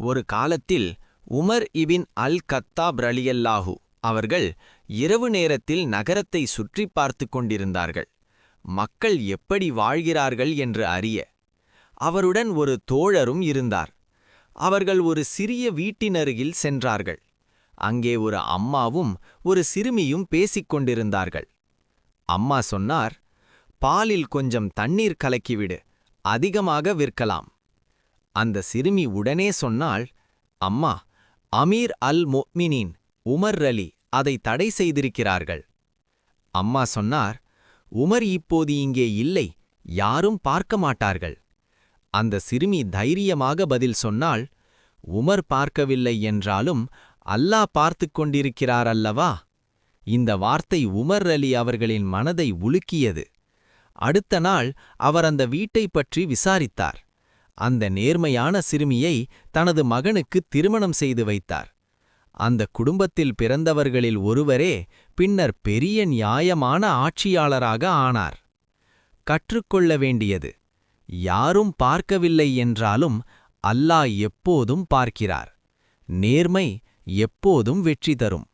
ஒரு காலத்தில் Umar ibn அல் கத்தாப் ரலியல்லாஹு அவர்கள் இரவு நேரத்தில் நகரத்தை சுற்றி பார்த்து கொண்டிருந்தார்கள். மக்கள் எப்படி வாழ்கிறார்கள் என்று அறிய. அவருடன் ஒரு தோழரும் இருந்தார். அவர்கள் ஒரு சிறிய வீட்டினருகில் சென்றார்கள். அங்கே ஒரு அம்மாவும் ஒரு சிறுமியும் பேசிக் கொண்டிருந்தார்கள். அம்மா சொன்னார், "பாலில் கொஞ்சம் தண்ணீர் கலக்கிவிடு, அதிகமாக விற்கலாம்." அந்த சிறுமி உடனே சொன்னாள், "அம்மா, அமீர் அல் மொமினின் உமர் அலி அதை தடை செய்திருக்கிறார்கள்." அம்மா சொன்னார், "உமர் இப்போது இங்கே இல்லை, யாரும் பார்க்க மாட்டார்கள்." அந்த சிறுமி தைரியமாக பதில் சொன்னாள், "உமர் பார்க்கவில்லை என்றாலும் அல்லாஹ் பார்த்துக் கொண்டிருக்கிறார் அல்லவா?" இந்த வார்த்தை உமர் அலி அவர்களின் மனதை உலுக்கியது. அடுத்த நாள் அவர் அந்த வீட்டைப் பற்றி விசாரித்தார். அந்த நேர்மையான சிறுமியை தனது மகனுக்கு திருமணம் செய்து வைத்தார். அந்த குடும்பத்தில் பிறந்தவர்களில் ஒருவரே பின்னர் பெரிய நியாயமான ஆட்சியாளராக ஆனார். கற்றுக்கொள்ள வேண்டியது: யாரும் பார்க்கவில்லை என்றாலும் அல்லாஹ் எப்போதும் பார்க்கிறார். நேர்மை எப்போதும் வெற்றி தரும்.